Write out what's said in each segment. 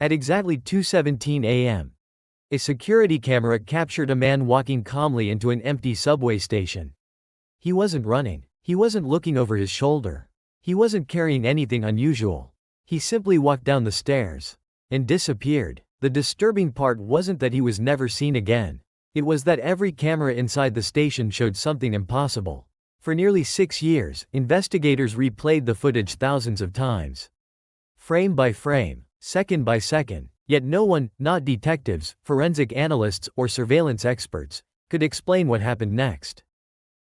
At exactly 2:17 a.m., a security camera captured a man walking calmly into an empty subway station. He wasn't running. He wasn't looking over his shoulder. He wasn't carrying anything unusual. He simply walked down the stairs and disappeared. The disturbing part wasn't that he was never seen again. It was that every camera inside the station showed something impossible. For nearly 6 years, investigators replayed the footage thousands of times. Frame by frame, second by second. Yet no one, not detectives, forensic analysts, or surveillance experts, could explain what happened next.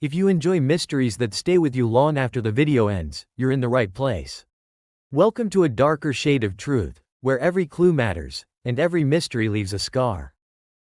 If you enjoy mysteries that stay with you long after the video ends, you're in the right place. Welcome to a darker shade of truth, where every clue matters, and every mystery leaves a scar.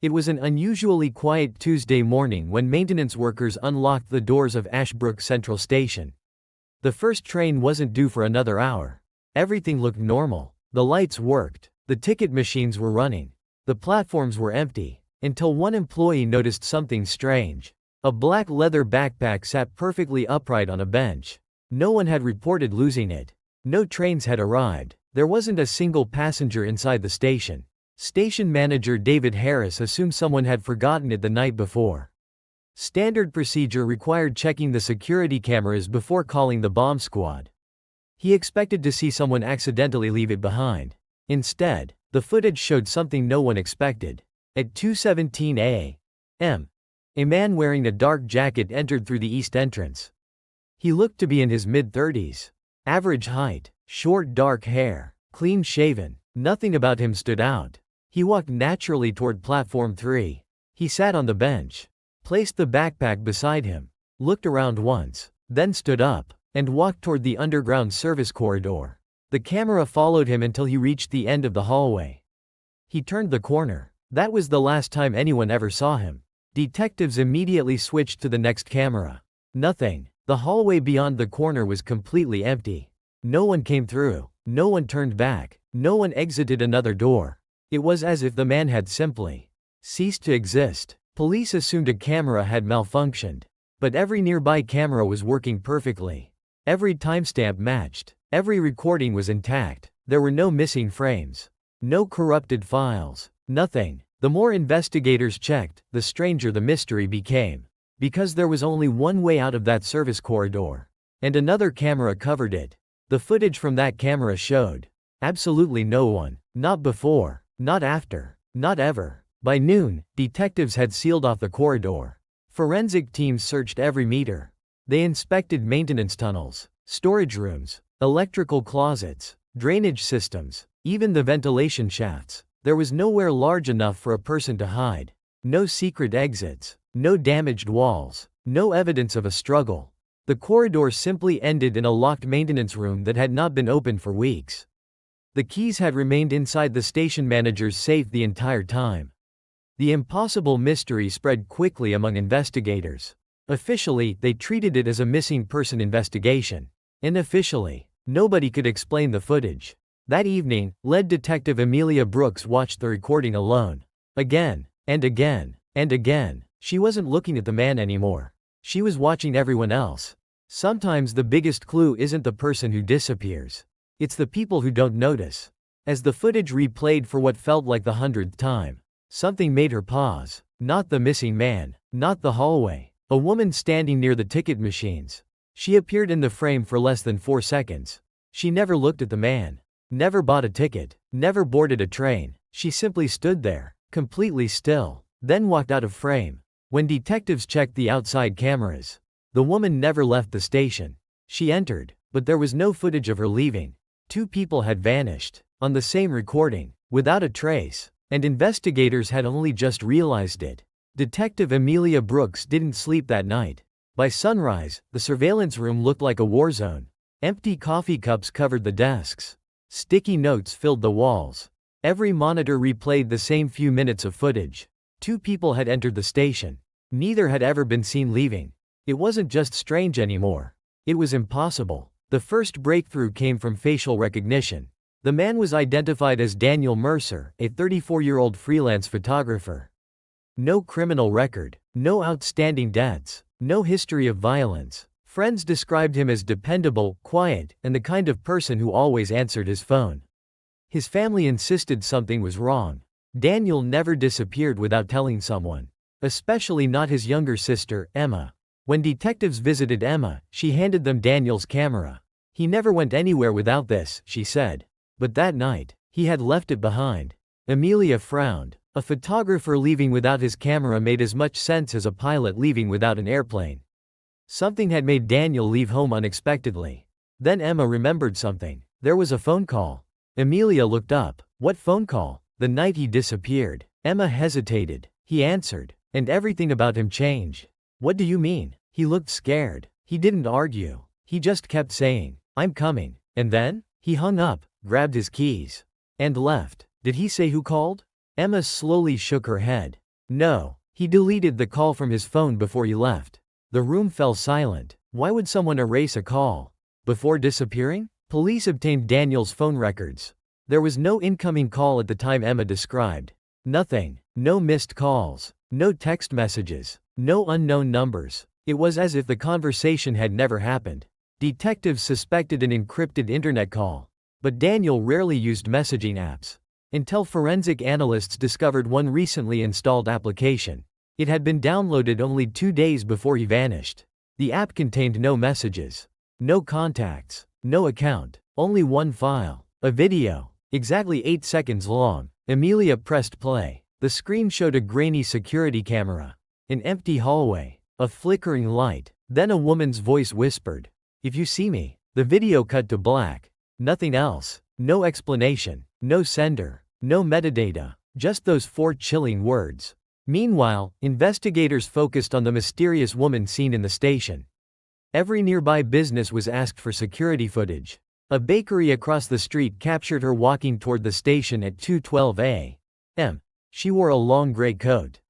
It was an unusually quiet Tuesday morning when maintenance workers unlocked the doors of Ashbrook Central Station. The first train wasn't due for another hour. Everything looked normal. The lights worked. The ticket machines were running. The platforms were empty. Until one employee noticed something strange. A black leather backpack sat perfectly upright on a bench. No one had reported losing it. No trains had arrived. There wasn't a single passenger inside the station. Station manager David Harris assumed someone had forgotten it the night before. Standard procedure required checking the security cameras before calling the bomb squad. He expected to see someone accidentally leave it behind. Instead, the footage showed something no one expected. At 2:17 a.m., a man wearing a dark jacket entered through the east entrance. He looked to be in his mid-30s. Average height, short dark hair, clean shaven. Nothing about him stood out. He walked naturally toward platform 3. He sat on the bench, placed the backpack beside him, looked around once, then stood up, and walked toward the underground service corridor. The camera followed him until he reached the end of the hallway. He turned the corner. That was the last time anyone ever saw him. Detectives immediately switched to the next camera. Nothing. The hallway beyond the corner was completely empty. No one came through. No one turned back. No one exited another door. It was as if the man had simply ceased to exist. Police assumed a camera had malfunctioned. But every nearby camera was working perfectly. Every timestamp matched. Every recording was intact. There were no missing frames. No corrupted files. Nothing. The more investigators checked, the stranger the mystery became. Because there was only one way out of that service corridor. And another camera covered it. The footage from that camera showed absolutely no one. Not before. Not after. Not ever. By noon, detectives had sealed off the corridor. Forensic teams searched every meter. They inspected maintenance tunnels, storage rooms, electrical closets, drainage systems, even the ventilation shafts. There was nowhere large enough for a person to hide. No secret exits. No damaged walls. No evidence of a struggle. The corridor simply ended in a locked maintenance room that had not been opened for weeks. The keys had remained inside the station manager's safe the entire time. The impossible mystery spread quickly among investigators. Officially, they treated it as a missing person investigation. Unofficially, nobody could explain the footage. That evening, lead detective Amelia Brooks watched the recording alone. Again, and again, and again. She wasn't looking at the man anymore. She was watching everyone else. Sometimes the biggest clue isn't the person who disappears. It's the people who don't notice. As the footage replayed for what felt like the 100th time, something made her pause. Not the missing man. Not the hallway. A woman standing near the ticket machines. She appeared in the frame for less than 4 seconds. She never looked at the man. Never bought a ticket. Never boarded a train. She simply stood there, completely still, then walked out of frame. When detectives checked the outside cameras, the woman never left the station. She entered, but there was no footage of her leaving. 2 people had vanished, on the same recording, without a trace, and investigators had only just realized it. Detective Amelia Brooks didn't sleep that night. By sunrise, the surveillance room looked like a war zone. Empty coffee cups covered the desks. Sticky notes filled the walls. Every monitor replayed the same few minutes of footage. 2 people had entered the station. Neither had ever been seen leaving. It wasn't just strange anymore. It was impossible. The first breakthrough came from facial recognition. The man was identified as Daniel Mercer, a 34-year-old freelance photographer. No criminal record. No outstanding debts. No history of violence. Friends described him as dependable, quiet, and the kind of person who always answered his phone. His family insisted something was wrong. Daniel never disappeared without telling someone. Especially not his younger sister, Emma. When detectives visited Emma, she handed them Daniel's camera. He never went anywhere without this, she said. But that night, he had left it behind. Amelia frowned. A photographer leaving without his camera made as much sense as a pilot leaving without an airplane. Something had made Daniel leave home unexpectedly. Then Emma remembered something. There was a phone call. Amelia looked up. What phone call? The night he disappeared. Emma hesitated. He answered. And everything about him changed. What do you mean? He looked scared. He didn't argue. He just kept saying, I'm coming. And then? He hung up, grabbed his keys, and left. Did he say who called? Emma slowly shook her head. No. He deleted the call from his phone before he left. The room fell silent. Why would someone erase a call? Before disappearing? Police obtained Daniel's phone records. There was no incoming call at the time Emma described. Nothing. No missed calls. No text messages. No unknown numbers. It was as if the conversation had never happened. Detectives suspected an encrypted internet call. But Daniel rarely used messaging apps. Until forensic analysts discovered one recently installed application. It had been downloaded only 2 days before he vanished. The app contained no messages. No contacts. No account. Only one file. A video. Exactly 8 seconds long. Amelia pressed play. The screen showed a grainy security camera. An empty hallway. A flickering light. Then a woman's voice whispered, "If you see me." The video cut to black. Nothing else. No explanation. No sender. No metadata. Just those 4 chilling words. Meanwhile, investigators focused on the mysterious woman seen in the station. Every nearby business was asked for security footage. A bakery across the street captured her walking toward the station at 2:12 a.m. She wore a long gray coat,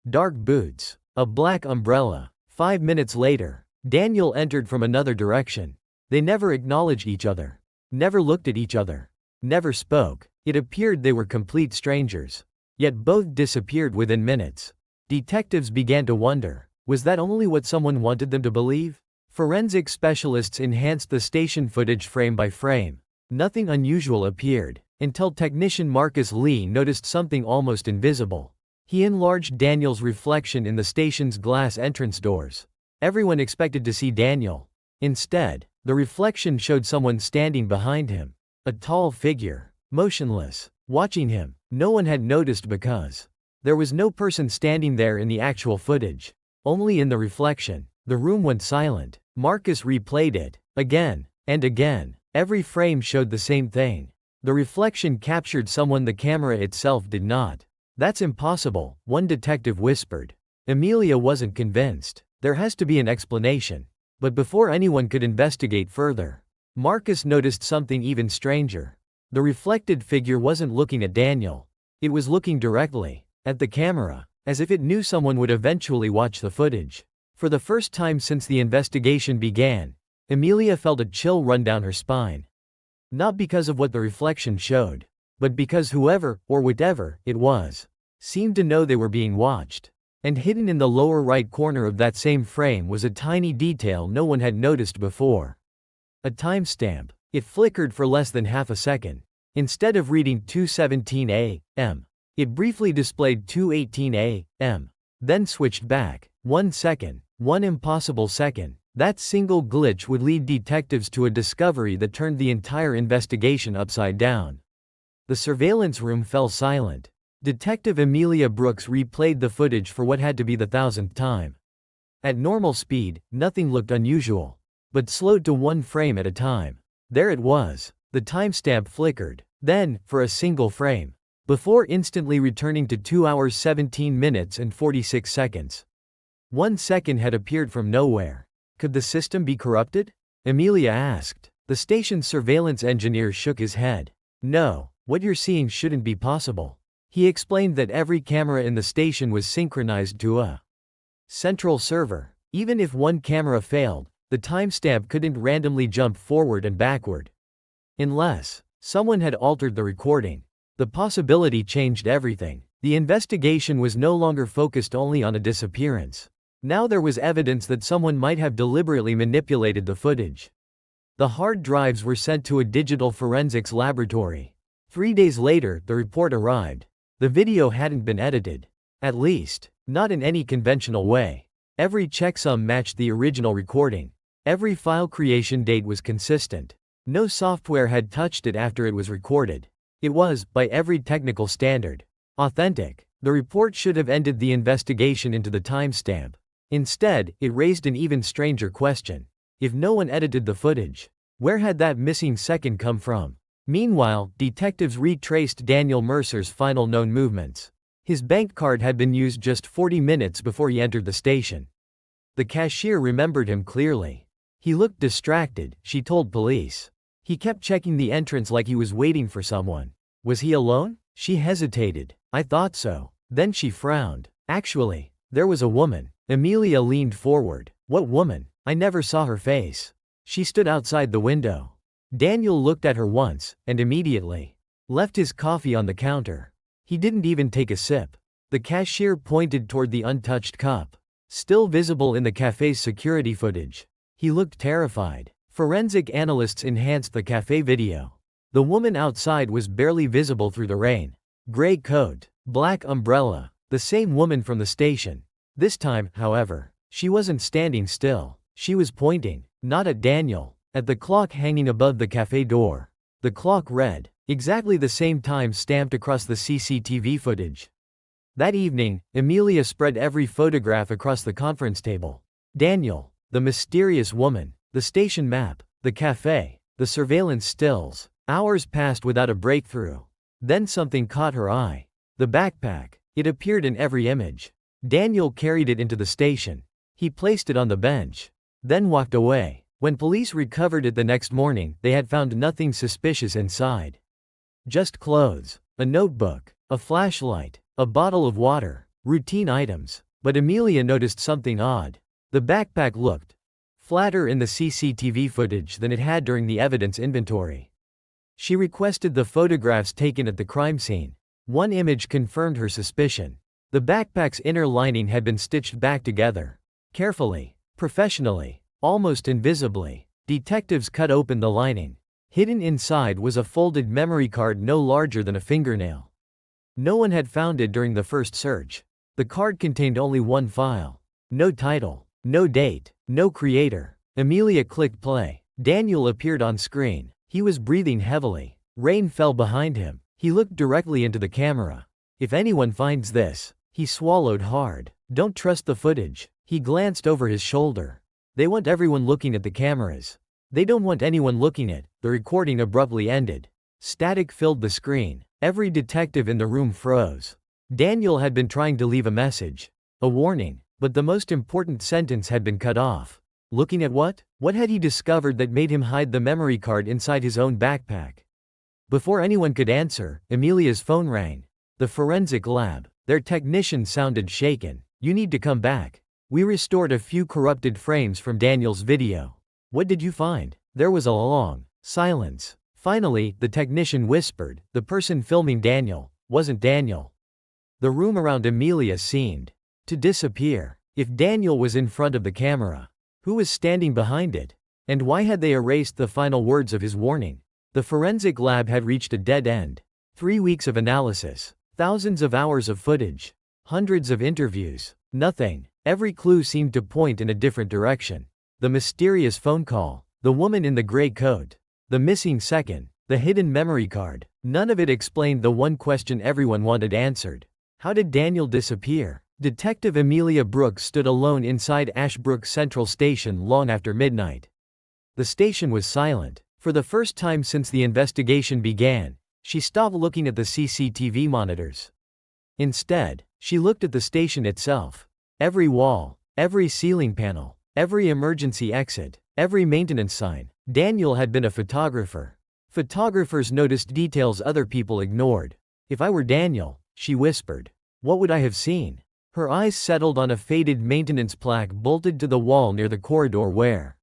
dark boots, a black umbrella. 5 minutes later, Daniel entered from another direction. They never acknowledged each other. Never looked at each other. Never spoke. It appeared they were complete strangers. Yet both disappeared within minutes. Detectives began to wonder, was that only what someone wanted them to believe? Forensic specialists enhanced the station footage frame by frame. Nothing unusual appeared, until technician Marcus Lee noticed something almost invisible. He enlarged Daniel's reflection in the station's glass entrance doors. Everyone expected to see Daniel. Instead, the reflection showed someone standing behind him. A tall figure, motionless, watching him. No one had noticed because there was no person standing there in the actual footage. Only in the reflection. The room went silent. Marcus replayed it, again, and again. Every frame showed the same thing. The reflection captured someone the camera itself did not. That's impossible, one detective whispered. Amelia wasn't convinced. There has to be an explanation. But before anyone could investigate further, Marcus noticed something even stranger. The reflected figure wasn't looking at Daniel. It was looking directly at the camera, as if it knew someone would eventually watch the footage. For the first time since the investigation began, Amelia felt a chill run down her spine. Not because of what the reflection showed, but because whoever, or whatever, it was, seemed to know they were being watched. And hidden in the lower right corner of that same frame was a tiny detail no one had noticed before. A timestamp. It flickered for less than half a second. Instead of reading 2:17 a.m., it briefly displayed 2:18 a.m., then switched back. 1 second. One impossible second. That single glitch would lead detectives to a discovery that turned the entire investigation upside down. The surveillance room fell silent. Detective Amelia Brooks replayed the footage for what had to be the 1,000th time. At normal speed, nothing looked unusual, but slowed to 1 frame at a time. There it was. The timestamp flickered. Then, for a single frame, before instantly returning to 2 hours 17 minutes and 46 seconds. 1 second had appeared from nowhere. Could the system be corrupted? Amelia asked. The station's surveillance engineer shook his head. No, what you're seeing shouldn't be possible. He explained that every camera in the station was synchronized to a central server. Even if one camera failed, the timestamp couldn't randomly jump forward and backward. Unless someone had altered the recording. The possibility changed everything. The investigation was no longer focused only on a disappearance. Now there was evidence that someone might have deliberately manipulated the footage. The hard drives were sent to a digital forensics laboratory. 3 days later, the report arrived. The video hadn't been edited. At least, not in any conventional way. Every checksum matched the original recording. Every file creation date was consistent. No software had touched it after it was recorded. It was, by every technical standard, authentic. The report should have ended the investigation into the timestamp. Instead, it raised an even stranger question. If no one edited the footage, where had that missing second come from? Meanwhile, detectives retraced Daniel Mercer's final known movements. His bank card had been used just 40 minutes before he entered the station. The cashier remembered him clearly. He looked distracted, she told police. He kept checking the entrance like he was waiting for someone. Was he alone? She hesitated. I thought so. Then she frowned. Actually, there was a woman. Amelia leaned forward. What woman? I never saw her face. She stood outside the window. Daniel looked at her once, and immediately left his coffee on the counter. He didn't even take a sip. The cashier pointed toward the untouched cup, still visible in the cafe's security footage. He looked terrified. Forensic analysts enhanced the cafe video. The woman outside was barely visible through the rain. Gray coat, black umbrella, the same woman from the station. This time, however, she wasn't standing still. She was pointing, not at Daniel, at the clock hanging above the cafe door. The clock read exactly the same time stamped across the CCTV footage. That evening, Amelia spread every photograph across the conference table. Daniel, the mysterious woman, the station map, the cafe, the surveillance stills. Hours passed without a breakthrough. Then something caught her eye. The backpack. It appeared in every image. Daniel carried it into the station. He placed it on the bench, then walked away. When police recovered it the next morning, they had found nothing suspicious inside. Just clothes, a notebook, a flashlight, a bottle of water, routine items. But Amelia noticed something odd. The backpack looked flatter in the CCTV footage than it had during the evidence inventory. She requested the photographs taken at the crime scene. One image confirmed her suspicion. The backpack's inner lining had been stitched back together. Carefully, professionally, almost invisibly, detectives cut open the lining. Hidden inside was a folded memory card no larger than a fingernail. No one had found it during the first search. The card contained only one file. No title, no date, no creator. Amelia clicked play. Daniel appeared on screen. He was breathing heavily. Rain fell behind him. He looked directly into the camera. If anyone finds this, he swallowed hard. Don't trust the footage. He glanced over his shoulder. They want everyone looking at the cameras. They don't want anyone looking at. The recording abruptly ended. Static filled the screen. Every detective in the room froze. Daniel had been trying to leave a message, a warning, but the most important sentence had been cut off. Looking at what? What had he discovered that made him hide the memory card inside his own backpack? Before anyone could answer, Amelia's phone rang. The forensic lab. Their technician sounded shaken. You need to come back. We restored a few corrupted frames from Daniel's video. What did you find? There was a long silence. Finally, the technician whispered, the person filming Daniel wasn't Daniel. The room around Amelia seemed to disappear. If Daniel was in front of the camera, who was standing behind it? And why had they erased the final words of his warning? The forensic lab had reached a dead end. 3 weeks of analysis, thousands of hours of footage, hundreds of interviews, nothing. Every clue seemed to point in a different direction. The mysterious phone call, the woman in the gray coat, the missing second, the hidden memory card. None of it explained the one question everyone wanted answered. How did Daniel disappear? Detective Amelia Brooks stood alone inside Ashbrook Central Station long after midnight. The station was silent. For the first time since the investigation began, she stopped looking at the CCTV monitors. Instead, she looked at the station itself. Every wall, every ceiling panel, every emergency exit, every maintenance sign. Daniel had been a photographer. Photographers noticed details other people ignored. If I were Daniel, she whispered, what would I have seen? Her eyes settled on a faded maintenance plaque bolted to the wall near the corridor where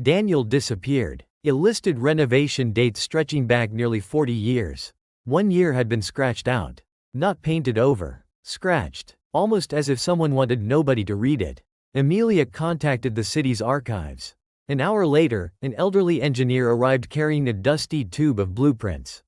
Daniel disappeared. It listed renovation dates stretching back nearly 40 years. 1 year had been scratched out. Not painted over. Scratched. Almost as if someone wanted nobody to read it. Amelia contacted the city's archives. An hour later, an elderly engineer arrived carrying a dusty tube of blueprints.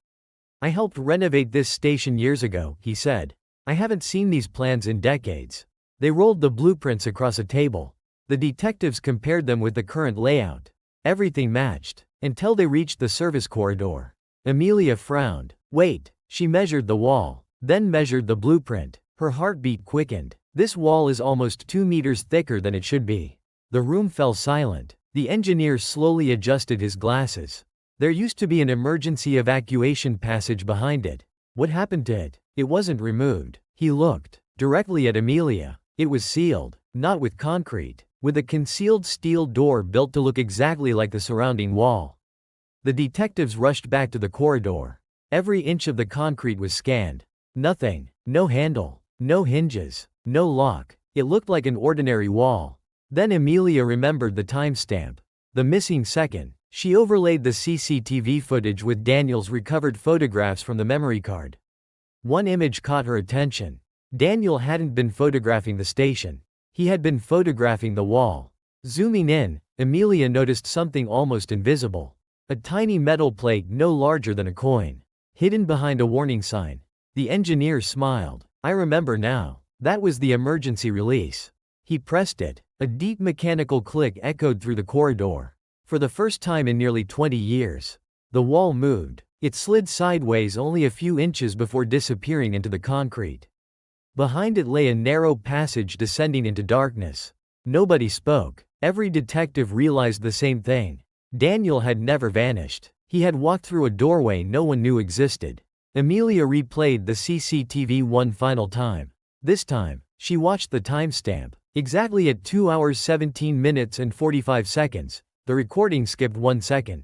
"I helped renovate this station years ago," he said. "I haven't seen these plans in decades." They rolled the blueprints across a table. The detectives compared them with the current layout. Everything matched. Until they reached the service corridor. Amelia frowned. "Wait." She measured the wall, then measured the blueprint. Her heartbeat quickened. "This wall is almost 2 meters thicker than it should be." The room fell silent. The engineer slowly adjusted his glasses. There used to be an emergency evacuation passage behind it. What happened to it? It wasn't removed. He looked directly at Amelia. It was sealed, not with concrete, with a concealed steel door built to look exactly like the surrounding wall. The detectives rushed back to the corridor. Every inch of the concrete was scanned. Nothing. No handle. No hinges. No lock. It looked like an ordinary wall. Then Amelia remembered the timestamp. The missing second. She overlaid the CCTV footage with Daniel's recovered photographs from the memory card. One image caught her attention. Daniel hadn't been photographing the station. He had been photographing the wall. Zooming in, Amelia noticed something almost invisible. A tiny metal plate no larger than a coin, hidden behind a warning sign. The engineer smiled. "I remember now. That was the emergency release." He pressed it. A deep mechanical click echoed through the corridor. For the first time in nearly 20 years, the wall moved. It slid sideways only a few inches before disappearing into the concrete. Behind it lay a narrow passage descending into darkness. Nobody spoke. Every detective realized the same thing. Daniel had never vanished. He had walked through a doorway no one knew existed. Amelia replayed the CCTV one final time. This time, she watched the timestamp. Exactly at 2 hours 17 minutes and 45 seconds, the recording skipped 1 second.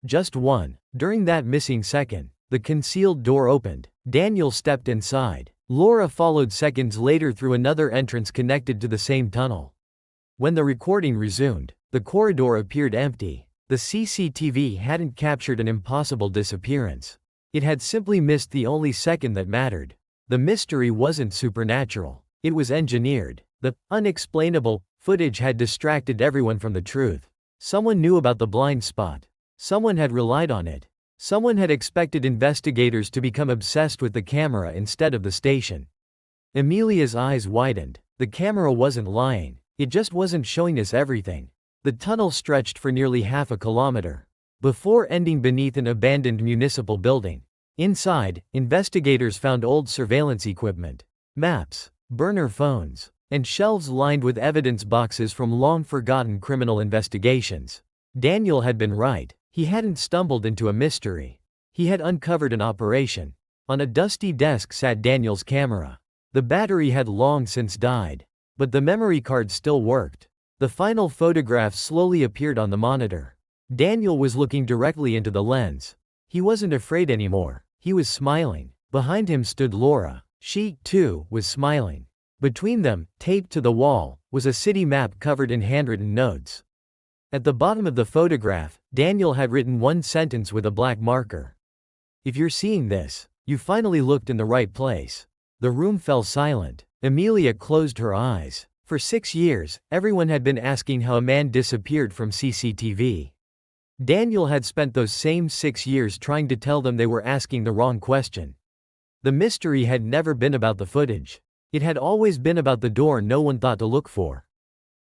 Just one. During that missing second, the concealed door opened. Daniel stepped inside. Laura followed seconds later through another entrance connected to the same tunnel. When the recording resumed, the corridor appeared empty. The CCTV hadn't captured an impossible disappearance. It had simply missed the only second that mattered. The mystery wasn't supernatural. It was engineered. The unexplainable footage had distracted everyone from the truth. Someone knew about the blind spot. Someone had relied on it. Someone had expected investigators to become obsessed with the camera instead of the station. Amelia's eyes widened. The camera wasn't lying. It just wasn't showing us everything. The tunnel stretched for nearly half a kilometer, before ending beneath an abandoned municipal building. Inside, investigators found old surveillance equipment, maps, burner phones, and shelves lined with evidence boxes from long-forgotten criminal investigations. Daniel had been right. He hadn't stumbled into a mystery. He had uncovered an operation. On a dusty desk sat Daniel's camera. The battery had long since died, but the memory card still worked. The final photograph slowly appeared on the monitor. Daniel was looking directly into the lens. He wasn't afraid anymore. He was smiling. Behind him stood Laura. She, too, was smiling. Between them, taped to the wall, was a city map covered in handwritten notes. At the bottom of the photograph, Daniel had written one sentence with a black marker. "If you're seeing this, you finally looked in the right place." The room fell silent. Amelia closed her eyes. For 6 years, everyone had been asking how a man disappeared from CCTV. Daniel had spent those same 6 years trying to tell them they were asking the wrong question. The mystery had never been about the footage. It had always been about the door no one thought to look for.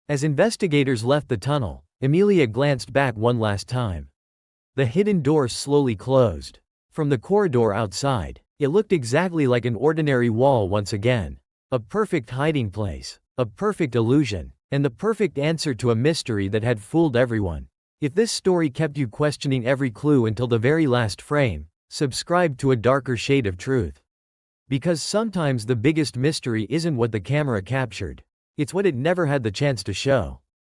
As investigators left the tunnel, Amelia glanced back one last time. The hidden door slowly closed. From the corridor outside, it looked exactly like an ordinary wall once again. A perfect hiding place, a perfect illusion, and the perfect answer to a mystery that had fooled everyone. If this story kept you questioning every clue until the very last frame, subscribe to A Darker Shade of Truth. Because sometimes the biggest mystery isn't what the camera captured. It's what it never had the chance to show.